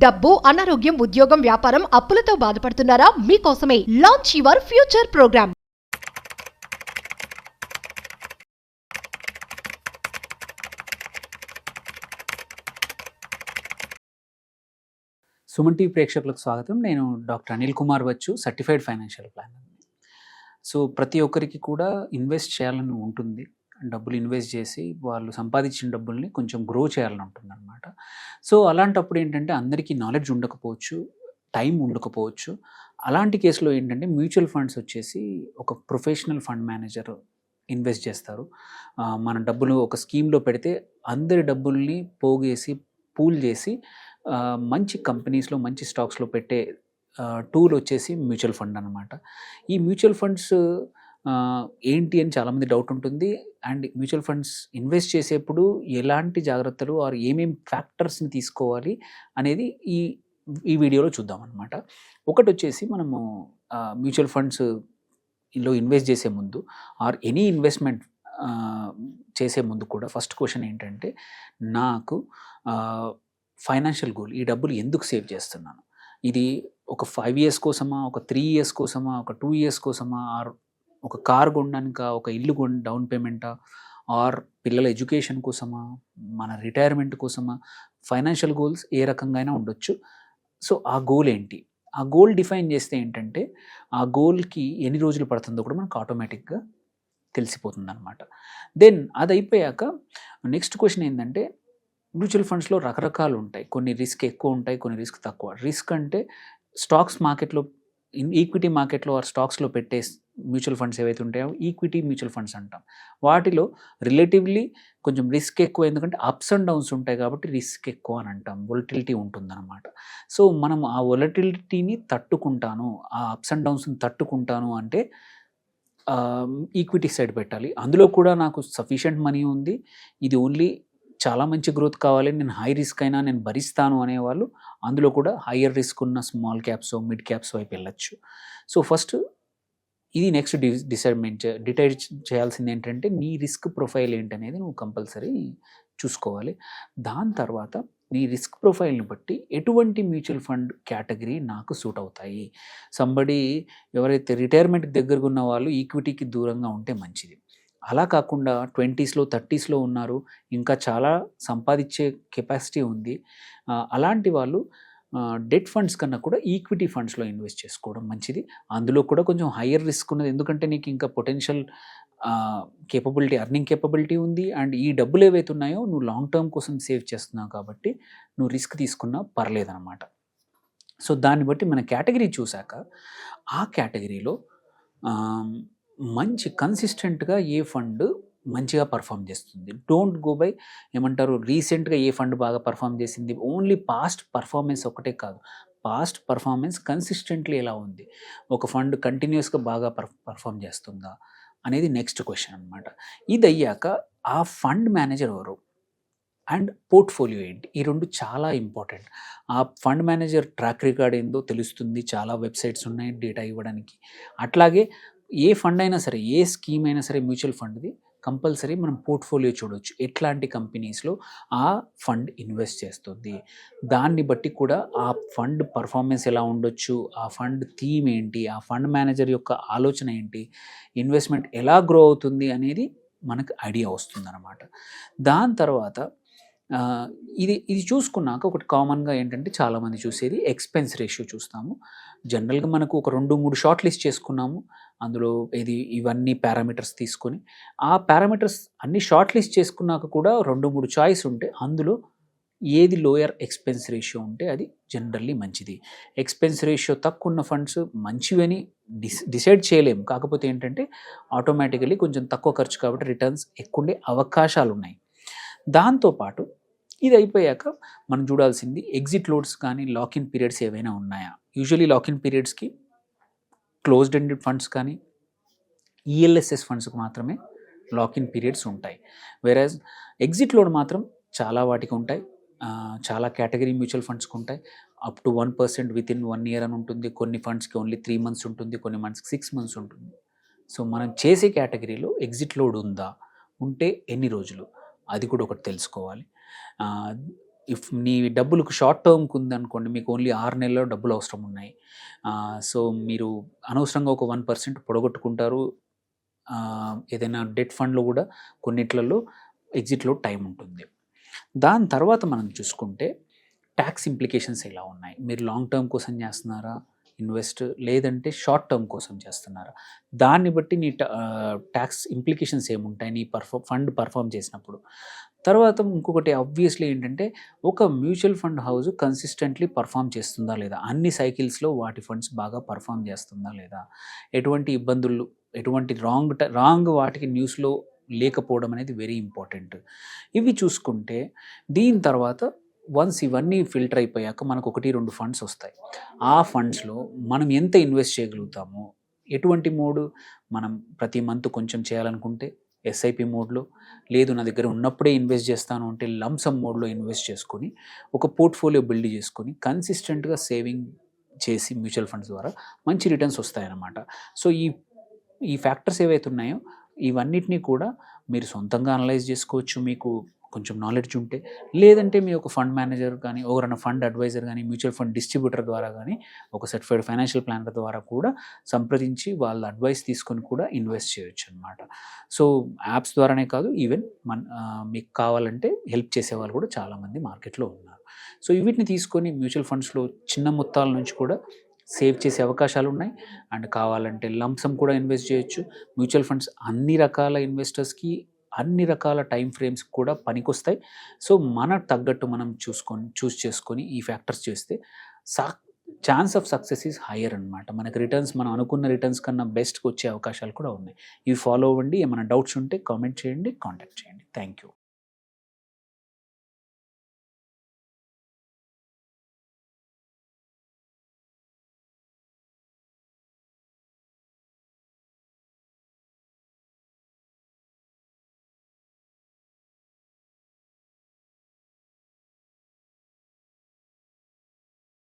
డబ్బు, అనారోగ్యం, ఉద్యోగం, వ్యాపారం, అప్పులతో బాధపడుతున్నారా? మీకోసమే launch your future programme. Suman TV ప్రేక్షకులకు స్వాగతం. నేను డాక్టర్ అనిల్ కుమార్ వచ్చు, సర్టిఫైడ్ ఫైనాన్షియల్ ప్లానర్. సో ప్రతి ఒక్కరికి కూడా ఇన్వెస్ట్ చేయాలని ఉంటుంది. డబ్బులు ఇన్వెస్ట్ చేసి వాళ్ళు సంపాదించిన డబ్బుల్ని కొంచెం గ్రో చేయాలని ఉంటుందన్నమాట. సో అలాంటప్పుడు ఏంటంటే అందరికీ నాలెడ్జ్ ఉండకపోవచ్చు, టైం ఉండకపోవచ్చు. అలాంటి కేసులో ఏంటంటే మ్యూచువల్ ఫండ్స్ వచ్చేసి ఒక ప్రొఫెషనల్ ఫండ్ మేనేజర్ ఇన్వెస్ట్ చేస్తారు. మన డబ్బులు ఒక స్కీమ్లో పెడితే అందరి డబ్బుల్ని పోగేసి పూల్ చేసి మంచి కంపెనీస్లో మంచి స్టాక్స్లో పెట్టే టూల్ వచ్చేసి మ్యూచువల్ ఫండ్ అనమాట. ఈ మ్యూచువల్ ఫండ్స్ ఏంటి అని చాలామంది డౌట్ ఉంటుంది. అండ్ మ్యూచువల్ ఫండ్స్ ఇన్వెస్ట్ చేసేప్పుడు ఎలాంటి జాగ్రత్తలు ఆర్ ఏమేమి ఫ్యాక్టర్స్ని తీసుకోవాలి అనేది ఈ వీడియోలో చూద్దాం అనమాట. ఒకటి వచ్చేసి మనము మ్యూచువల్ ఫండ్స్లో ఇన్వెస్ట్ చేసే ముందు ఆర్ ఎనీ ఇన్వెస్ట్మెంట్ చేసే ముందు కూడా ఫస్ట్ క్వశ్చన్ ఏంటంటే, నాకు ఫైనాన్షియల్ గోల్, ఈ డబ్బులు ఎందుకు సేవ్ చేస్తున్నాను? ఇది ఒక 5 ఇయర్స్ కోసమా, ఒక 3 ఇయర్స్ కోసమా, ఒక 2 ఇయర్స్ కోసమా, ఆర్ ఒక కార్ కొనడానికా, ఒక ఇల్లు డౌన్ పేమెంటా, ఆర్ పిల్లల ఎడ్యుకేషన్ కోసమా, మన రిటైర్మెంట్ కోసమా? ఫైనాన్షియల్ గోల్స్ ఏ రకంగా అయినా ఉండొచ్చు. సో ఆ గోల్ ఏంటి? ఆ గోల్ డిఫైన్ చేస్తే ఏంటంటే ఆ గోల్కి ఎన్ని రోజులు పడుతుందో కూడా మనకు ఆటోమేటిక్గా తెలిసిపోతుంది అనమాట. దెన్ అది అయిపోయాక నెక్స్ట్ క్వశ్చన్ ఏంటంటే, మ్యూచువల్ ఫండ్స్లో రకరకాలు ఉంటాయి. కొన్ని రిస్క్ ఎక్కువ ఉంటాయి, కొన్ని రిస్క్ తక్కువ. రిస్క్ అంటే స్టాక్స్ మార్కెట్లో, ఈక్విటీ మార్కెట్లో ఆర్ స్టాక్స్లో పెట్టే మ్యూచువల్ ఫండ్స్ ఏవైతే ఉంటాయో ఈక్విటీ మ్యూచువల్ ఫండ్స్ అంటాం. వాటిలో రిలేటివ్లీ కొంచెం రిస్క్ ఎక్కువ, ఎందుకంటే అప్స్ అండ్ డౌన్స్ ఉంటాయి కాబట్టి రిస్క్ ఎక్కువ అని అంటాం. వొలటిలిటీ ఉంటుందన్నమాట. సో మనం ఆ వొలటిలిటీని తట్టుకుంటాను, ఆ అప్స్ అండ్ డౌన్స్ని తట్టుకుంటాను అంటే ఈక్విటీ సైడ్ పెట్టాలి. అందులో కూడా నాకు సఫిషియంట్ మనీ ఉంది, ఇది ఓన్లీ చాలా మంచి గ్రోత్ కావాలి, నేను హై రిస్క్ అయినా నేను భరిస్తాను అనేవాళ్ళు అందులో కూడా హయ్యర్ రిస్క్ ఉన్న స్మాల్ క్యాప్స్, మిడ్ క్యాప్స్ వైపు వెళ్ళచ్చు. సో ఫస్ట్ ఇది నెక్స్ట్ డిటైడ్ చేయాల్సింది ఏంటంటే, నీ రిస్క్ ప్రొఫైల్ ఏంటనేది నువ్వు కంపల్సరీ చూసుకోవాలి. దాని తర్వాత నీ రిస్క్ ప్రొఫైల్ని బట్టి ఎటువంటి మ్యూచువల్ ఫండ్ కేటగిరీ నాకు సూట్ అవుతాయి. ఎవరైతే రిటైర్మెంట్కి దగ్గరగా ఉన్న వాళ్ళు ఈక్విటీకి దూరంగా ఉంటే మంచిది. అలా కాకుండా 20స్లో 30స్లో ఉన్నారు, ఇంకా చాలా సంపాదించే కెపాసిటీ ఉంది, అలాంటి వాళ్ళు డెట్ ఫండ్స్ కన్నా కూడా ఈక్విటీ ఫండ్స్లో ఇన్వెస్ట్ చేసుకోవడం మంచిది. అందులో కూడా కొంచెం హయ్యర్ రిస్క్ ఉన్నది, ఎందుకంటే నీకు ఇంకా పొటెన్షియల్ కేపబిలిటీ, అర్నింగ్ కేపబిలిటీ ఉంది. అండ్ ఈ డబ్బులు ఏవైతే ఉన్నాయో నువ్వు లాంగ్ టర్మ్ కోసం సేవ్ చేస్తున్నావు కాబట్టి నువ్వు రిస్క్ తీసుకున్నా పర్లేదన్నమాట. సో దాన్ని బట్టి మన కేటగిరీ చూశాక ఆ కేటగిరీలో మంచి కన్సిస్టెంట్గా ఏ ఫండ్ మంచిగా పర్ఫామ్ చేస్తుంది. డోంట్ గో బై ఏమంటారు రీసెంట్గా ఏ ఫండ్ బాగా పర్ఫామ్ చేసింది, ఓన్లీ పాస్ట్ పర్ఫార్మెన్స్ ఒకటే కాదు, పాస్ట్ పర్ఫార్మెన్స్ కన్సిస్టెంట్లీ ఎలా ఉంది, ఒక ఫండ్ కంటిన్యూస్గా బాగా పర్ఫామ్ చేస్తుందా అనేది నెక్స్ట్ క్వశ్చన్ అనమాట. ఇది అయ్యాక ఆ ఫండ్ మేనేజర్ ఎవరు అండ్ పోర్ట్ఫోలియో ఏంటి, ఈ రెండు చాలా ఇంపార్టెంట్. ఆ ఫండ్ మేనేజర్ ట్రాక్ రికార్డ్ ఏందో తెలుస్తుంది, చాలా వెబ్సైట్స్ ఉన్నాయి డేటా ఇవ్వడానికి. అట్లాగే ఏ ఫండ్ అయినా సరే, ఏ స్కీమ్ అయినా సరే మ్యూచువల్ ఫండ్ది కంపల్సరీ మనం పోర్ట్ఫోలియో చూడవచ్చు, ఎట్లాంటి కంపెనీస్లో ఆ ఫండ్ ఇన్వెస్ట్ చేస్తుంది. దాన్ని బట్టి కూడా ఆ ఫండ్ పర్ఫార్మెన్స్ ఎలా ఉండొచ్చు, ఆ ఫండ్ థీమ్ ఏంటి, ఆ ఫండ్ మేనేజర్ యొక్క ఆలోచన ఏంటి, ఇన్వెస్ట్మెంట్ ఎలా గ్రో అవుతుంది అనేది మనకు ఐడియా వస్తుందన్నమాట. దాని తర్వాత ఇది చూసుకున్నాక ఒకటి కామన్గా ఏంటంటే చాలామంది చూసేది ఎక్స్పెన్స్ రేషియో చూస్తాము. జనరల్గా మనకు ఒక 2-3 షార్ట్ లిస్ట్ చేసుకున్నాము, అందులో ఇవన్నీ పారామీటర్స్ తీసుకొని ఆ పారామీటర్స్ అన్ని షార్ట్ లిస్ట్ చేసుకున్నాక కూడా 2-3 చాయిస్ ఉంటే అందులో ఏది లోయర్ ఎక్స్పెన్స్ రేషియో ఉంటే అది జనరల్లీ మంచిది. ఎక్స్పెన్స్ రేషియో తక్కువ ఉన్న ఫండ్స్ మంచివని డిసైడ్ చేయలేము, కాకపోతే ఏంటంటే ఆటోమేటికలీ కొంచెం తక్కువ ఖర్చు కాబట్టి రిటర్న్స్ ఎక్కువ ఉండే అవకాశాలు ఉన్నాయి. దాంతోపాటు ఇది అయిపోయాక మనం చూడాల్సింది ఎగ్జిట్ లోడ్స్ కానీ లాకిన్ పీరియడ్స్ ఏవైనా ఉన్నాయా. యూజువలీ లాకిన్ పీరియడ్స్కి క్లోజ్డ్ ఎండెడ్ ఫండ్స్ కానీ ఈఎల్ఎస్ఎస్ ఫండ్స్కి మాత్రమే లాకిన్ పీరియడ్స్ ఉంటాయి. వేరేజ్ ఎగ్జిట్ లోడ్ మాత్రం చాలా వాటికి ఉంటాయి, చాలా కేటగిరీ మ్యూచువల్ ఫండ్స్కి ఉంటాయి. అప్ టు 1% వితిన్ 1 ఇయర్ అని ఉంటుంది, కొన్ని ఫండ్స్కి ఓన్లీ 3 months ఉంటుంది, కొన్ని మంత్స్కి 6 months ఉంటుంది. సో మనం చేసే కేటగిరీలో ఎగ్జిట్ లోడ్ ఉందా, ఉంటే ఎన్ని రోజులు, అది కూడా ఒకటి తెలుసుకోవాలి. ఇఫ్ నీ డబ్బులకు షార్ట్ టర్మ్కి ఉందనుకోండి, మీకు ఓన్లీ 6 నెలల్లో డబ్బులు అవసరం ఉన్నాయి. సో మీరు అనవసరంగా ఒక 1% పొడగొట్టుకుంటారు. ఏదైనా డెట్ ఫండ్‌లో కూడా కొన్నిట్లలో ఎగ్జిట్‌లో టైం ఉంటుంది. దాని తర్వాత మనం చూసుకుంటే ట్యాక్స్ ఇంప్లికేషన్స్ ఎలా ఉన్నాయి? మీరు లాంగ్ టర్మ్ కోసం చేస్తున్నారా ఇన్వెస్ట్, లేదంటే షార్ట్ టర్మ్ కోసం చేస్తున్నారా? దాన్ని బట్టి నీ ట్యాక్స్ ఇంప్లికేషన్స్ ఏముంటాయి నీ ఫండ్ పర్ఫామ్ చేసినప్పుడు. తర్వాత ఇంకొకటి ఆబ్వియస్లీ ఏంటంటే, ఒక mutual fund house consistently perform చేస్తుందా లేదా, అన్ని సైకిల్స్లో వాటి ఫండ్స్ బాగా పర్ఫామ్ చేస్తుందా లేదా, ఎటువంటి ఇబ్బందులు, ఎటువంటి రాంగ్ వాటికి న్యూస్లో లేకపోవడం అనేది వెరీ ఇంపార్టెంట్. ఇవి చూసుకుంటే దీని తర్వాత వన్స్ ఇవన్నీ ఫిల్టర్ అయిపోయాక మనకు 1-2 ఫండ్స్ వస్తాయి. ఆ ఫండ్స్లో మనం ఎంత ఇన్వెస్ట్ చేయగలుగుతామో, ఎటువంటి మోడ్, మనం ప్రతి మంత్ కొంచెం చేయాలనుకుంటే ఎస్ఐపి మోడ్లో, లేదు నా దగ్గర ఉన్నప్పుడే ఇన్వెస్ట్ చేస్తాను అంటే లంసమ్ మోడ్లో ఇన్వెస్ట్ చేసుకొని ఒక పోర్ట్ఫోలియో బిల్డ్ చేసుకొని కన్సిస్టెంట్గా సేవింగ్ చేసి మ్యూచువల్ ఫండ్స్ ద్వారా మంచి రిటర్న్స్ వస్తాయన్నమాట. సో ఈ ఫ్యాక్టర్స్ ఏవైతే ఉన్నాయో ఇవన్నిటినీ కూడా మీరు సొంతంగా అనలైజ్ చేసుకోవచ్చు, మీకు కొంచెం నాలెడ్జ్ ఉంటే. లేదంటే మీ ఒక ఫండ్ మేనేజర్ కానీ, ఎవరైనా ఫండ్ అడ్వైజర్ కానీ, మ్యూచువల్ ఫండ్ డిస్ట్రిబ్యూటర్ ద్వారా కానీ, ఒక సర్టిఫైడ్ ఫైనాన్షియల్ ప్లానర్ ద్వారా కూడా సంప్రదించి వాళ్ళ అడ్వైస్ తీసుకొని కూడా ఇన్వెస్ట్ చేయొచ్చు అనమాట. సో యాప్స్ ద్వారానే కాదు, ఈవెన్ మీకు కావాలంటే హెల్ప్ చేసేవాళ్ళు కూడా చాలామంది మార్కెట్లో ఉన్నారు. సో వీటిని తీసుకొని మ్యూచువల్ ఫండ్స్లో చిన్న మొత్తాల నుంచి కూడా సేవ్ చేసే అవకాశాలు ఉన్నాయి. అండ్ కావాలంటే లంసమ్ కూడా ఇన్వెస్ట్ చేయొచ్చు. మ్యూచువల్ ఫండ్స్ అన్ని రకాల ఇన్వెస్టర్స్కి, అన్ని రకాల టైం ఫ్రేమ్స్ కూడా పనికొస్తాయి. సో మనకు తగ్గట్టు మనం చూస్ చేసుకొని ఈ ఫ్యాక్టర్స్ చేస్తే chance of success is higher అనమాట. మనకి రిటర్న్స్, మనం అనుకున్న రిటర్న్స్ కన్నా బెస్ట్కి వచ్చే అవకాశాలు కూడా ఉన్నాయి. ఇవి ఫాలో అవ్వండి. ఏమైనా డౌట్స్ ఉంటే కామెంట్ చేయండి, కాంటాక్ట్ చేయండి. Thank you.